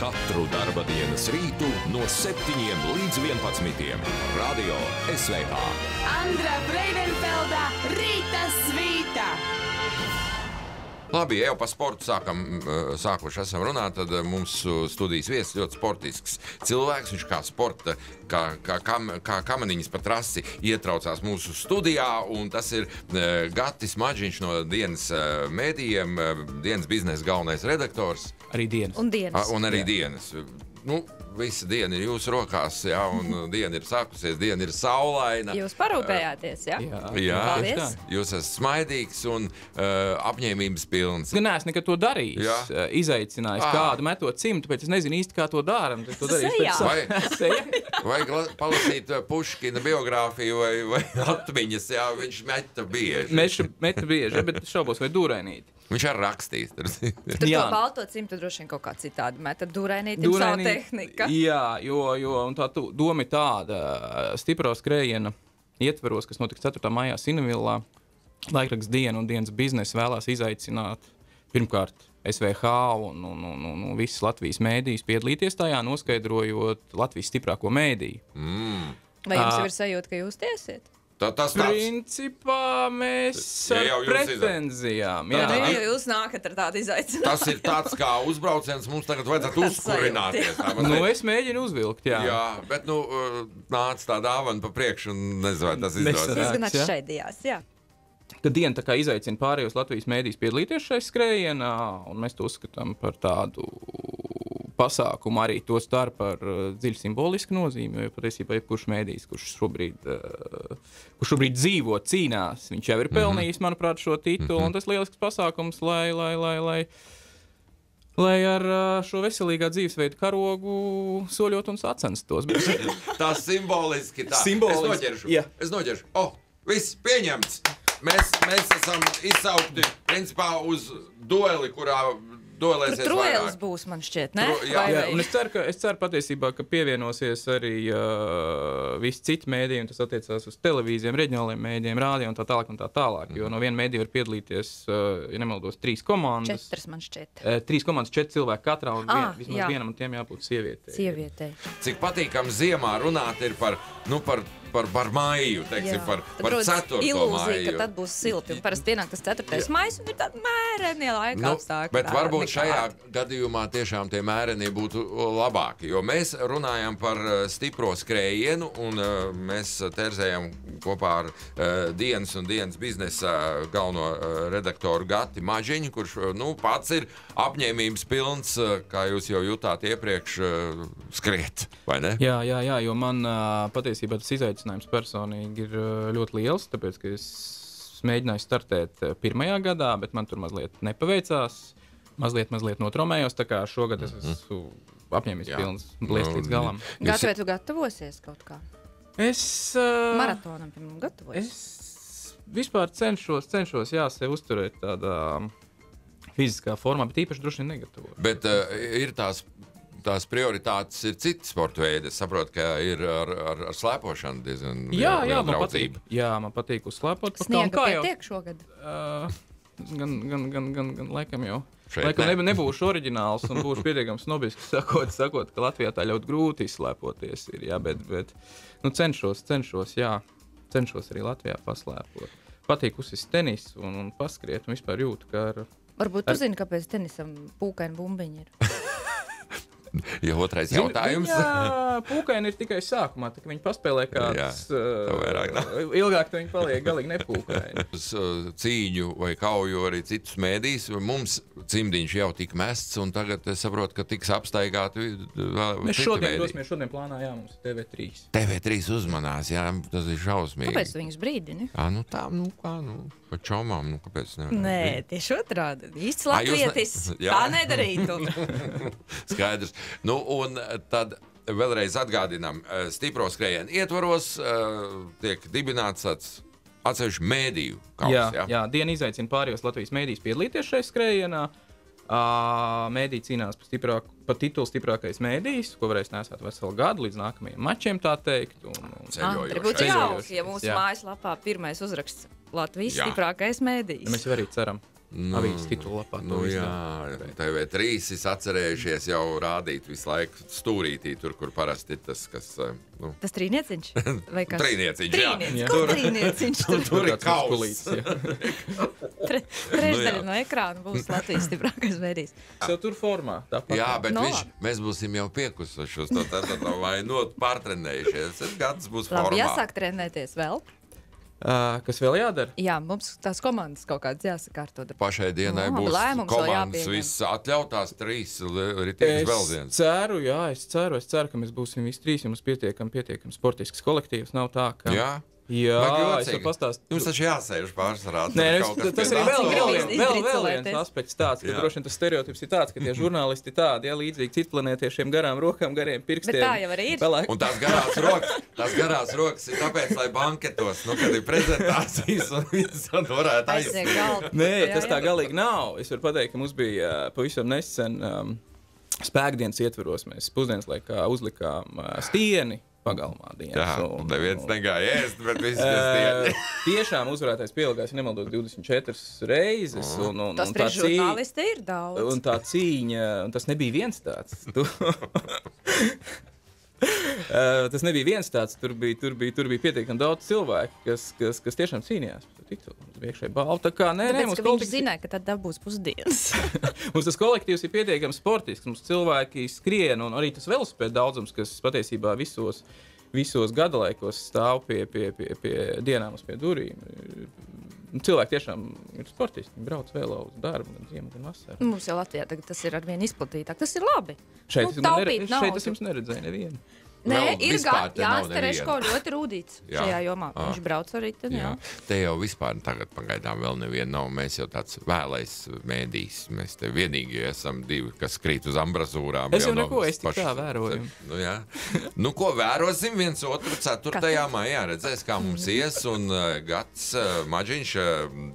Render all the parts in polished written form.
Katru darba dienas rītu no 7 līdz 11. Radio SVH. Andra Breidenfelda Rīta Svīta. Labi, jau par sportu sākuši esam runāt, tad mums studijas viesis ļoti sportisks cilvēks. Viņš kā sporta, kā kamaniņas pa trasi ietraucās mūsu studijā, un tas ir Gatis Maģiņš no Dienas mēdījiem, Dienas biznesa galvenais redaktors. Arī Dienas. Un Dienas. Un arī Dienas. Nu, visa diena ir jūsu rokās, jā, un diena ir sākusies, diena ir saulaina. Jūs parūpējāties, jā? Jā, Paldies. jūs esat smaidīgs un apņēmības pilns. Gan neesmu nekad to darījis, izaicinājis kādu metot cimtu, bet es nezinu īsti, kā to dāram. Vajag palasīt Puškina biogrāfiju vai atmiņas, jā, viņš meta bieži. Meta bieži, bet šaubos vai dūrainīti. Viņš arī rakstīs. Tur to balto cimtu droši vien kaut kā citādi meta dūrainītim savu tehnika. Jā, jo un tā doma ir tāda stipro skrējiena ietveros, kas notiks 4. maijā Sinavillā. Laikraksts Diena un Dienas biznesa vēlās izaicināt pirmkārt SVH un visas Latvijas mēdījus piedalīties tajā, noskaidrojot Latvijas stiprāko mēdīju. Vai jums jau ir sajūta, ka jūs tiesiet? Principā mēs ar pretenzijām. Jo jūs nākat ar tādu izaicinājumu. Tas ir tāds kā uzbrauciens, mums tagad vajadzētu uzkurināties. Es mēģinu uzvilkt, jā. Jā, bet nāc tā dāvana pa priekšu un nezinu, vai tas izdevās. Tas gan atšķaidījās, jā. Tad Diena tā kā izaicina pārējos Latvijas mēdījus piedalīties šai skrējienā, un mēs to uzskatām par tādu pasākumu arī to starp ar dziļu simbolisku nozīmi, jo patiesībā jebkurš mēdījis, kurš šobrīd dzīvo, cīnās, viņš jau ir pelnījis, manuprāt, šo titulu, un tas lielisks pasākums, lai ar šo veselīgā dzīvesveidu karogu soļot un sacenstos. Tā simboliski tā. Es noķeršu. Viss pieņemts. Mēs esam izsaukti principā uz dueli, kurā duelēsies Tur vairāk. truēlis būs, man šķiet, ne? Jā, un es ceru patiesībā, ka pievienosies arī visi citi mēdīji, un tas attiecās uz televīzijiem, reģionāliem mēdījiem, rādio un tā tālāk, jo no viena mēdīja var piedalīties, ja nemaldos, 3 komandas. 4, man šķiet. 3 komandas, 4 cilvēki katrā, un vismaz vienam un tiem jābūt sievietei. Cik patīkam ziemā runāt ir par maiju, teiksim, par 4. ilūzija, ka tad būs silti, un parasti pienāk tas 4. maijs, un ir tāda mērenie laika apstākļi. Bet varbūt šajā gadījumā tiešām tie mērenie būtu labāki, jo mēs runājam par stipro skrējienu, un mēs terzējam kopā ar Dienas un Dienas biznesa galveno redaktoru Gati Maģiņu, kurš pats ir apņēmības pilns, kā jūs jau jutāt iepriekš, skriet, vai ne? Jā, jo man patiesībā tas izaicinājums personīgi ir ļoti liels, tāpēc, ka es mēģināju startēt 1. gadā, bet man tur mazliet nepaveicās, mazliet notraumējos, tā kā šogad es esmu apņēmības pilns bliest līdz galam. Gati, vai tu gatavosies kaut kā? Maratonam, piemēram, gatavojas? Es vispār cenšos sevi uzturēt tādā fiziskā formā, bet īpaši droši vien negatavoju. Bet ir tās prioritātes ir citi sporta veidi. Es saprotu, ka ir ar slēpošanu diezgan liela draudzība. Man patīk uzslēpot. Sniega pietiek šogad? Gan laikam jau. Laikam nebūšu oriģināls un būšu pietiekams snobisks, sakot, ka Latvijā tā ļoti grūti izslēpoties ir, jā, bet cenšos arī Latvijā paslēpot. Patīk uzsist tenisu un paskriet, un vispār jūtu, ka Varbūt tu zini, kāpēc tenisam pūkaini bumbiņi ir? Ja otrais jautājums. Pūkaini ir tikai sākumā, tā viņi paspēlē kāds ilgāk, tad viņi paliek galīgi nepūkaini. Cīņu vai kauju arī citus mēdījus. Mums cimdiņš jau tika mests, un tagad es saprotu, ka tiks apstaigāti mēs šodien plānā, mums ir TV3. TV3 uzmanās, tas ir šausmīgi. Kāpēc tu viņus brīdini? Pa čomām, kāpēc nevar? Nē, tieši otrādi. Īsts latvietis, tā nedarītu. Skaidrs. Un tad vēlreiz atgādinām, stipro skrējienu ietvaros tiek dibināts atsevišķu mēdīju kauss. Jā, Diena izaicina pārējos Latvijas mēdījus piedalīties šajā skrējienā. Mēdī cīnās par titulu stiprākais mēdījis, ko varēs nesāt veselu gadu līdz nākamajiem mačiem, tā teikt. Tur būtu jauki, ja mūsu mājaslapā pirmais uzraksts Latvijas stiprākais mēdījis. Mēs jau arī ceram. avīzes titulapā. Nu jā, TV3 atcerējušies jau rādīt visu laiku stūrītī, tur, kur parasti ir tas, kas... Tas trīnieciņš? Vai kas? Trīnieciņš, jā. Ko trīnieciņš tur? Tur ir Kulīts, Trešdaļa no ekrāna būs Latvijas stiprākais mēdījis. Sev tur formā. Tāpat. Jā, bet mēs būsim jau piekusuši uz to tātad vai pārtrenējušies. Gads būs formā. Labi, jāsāk trenēties vēl. Kas vēl jādara? Jā, mums tās komandas kaut kādas jāsakārto. Pašai dienai būs komandas viss atļautās 3 ritīgas velzienas. Es ceru, ka mēs būsim visi 3, ja mums pietiekam sportisks kolektīvs. Nav tā, ka... Jā, es varu pastāstīt. Jums taču jāsēž pārsvarā. Nē, tas arī vēl viens aspekts tāds, ka droši vien tas stereotips ir tāds, ka tie žurnālisti tādi, līdzīgi citplanētiešiem garām rokām, gariem pirkstiem. Bet tā jau arī ir. Un tās garās rokas ir tāpēc, lai banketos, kad ir prezentācijas un viss varētu aiziet galdu. Nē, tas tā galīgi nav. Es varu pateikt, ka mums bija pavisam nesen spēkdienas ietveros. Mēs pusdienas laikā uzlikām stieni pagalmā dienas. Jā, neviens negāja ēst, bet viss bija tiešām uzvarētais pieilgās, ja nemaldos, 24 reizes. Tas priekš žurnālisti ir daudz. Un tā cīņa, un tas nebija viens tāds. Tas nebija viens tāds, tur bija pietiekami daudz cilvēku, kas tiešām cīnījās. Iekšēji balvu. Tā kā, tāpēc, ka viņš zināja, ka tad dabūs pusdienas. Mums tas kolektīvs ir pietiekami sportisks, mums cilvēki skrien, un arī tas velosipēdu daudzums, kas patiesībā visos gadalaikos stāv pie dienām uz pie durīm. Cilvēki tiešām ir sportisti, viņi brauc vēlo uz darbu, gan ziemu, gan vasaru. Mums jau Latvijā tagad tas ir arvien izplatītāk, tas ir labi. Šeit es jums neredzēju nevienu. Nē, ir Jānis Tereško ļoti rūdīts šajā jomā. Viņš brauc arī tad, jā. Te jau vispār tagad pagaidām vēl neviena nav. Mēs jau tāds vēlais mēdījis. Mēs te vienīgi esam 2, kas krīt uz ambrazūrām. Es jau neko, es tik tā vēroju. Nu ko, vērosim 1.2.4. maijā. Redzēs, kā mums ies. Un Gats Maģiņš,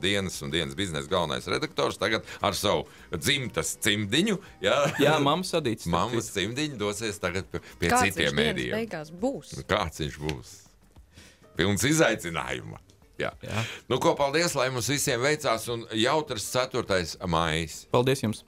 dienas un dienas biznesa galvenais redaktors, tagad ar savu dzimtas cimdiņu. Jā, mammas sadīts. Mammas cimdiņu dosies tagad pie citiem mēdījiem. Beigās būs. Kāds viņš būs? Pilns izaicinājuma. Jā. Nu ko, paldies, lai mums visiem veicās un jautrs 4. maijs. Paldies jums!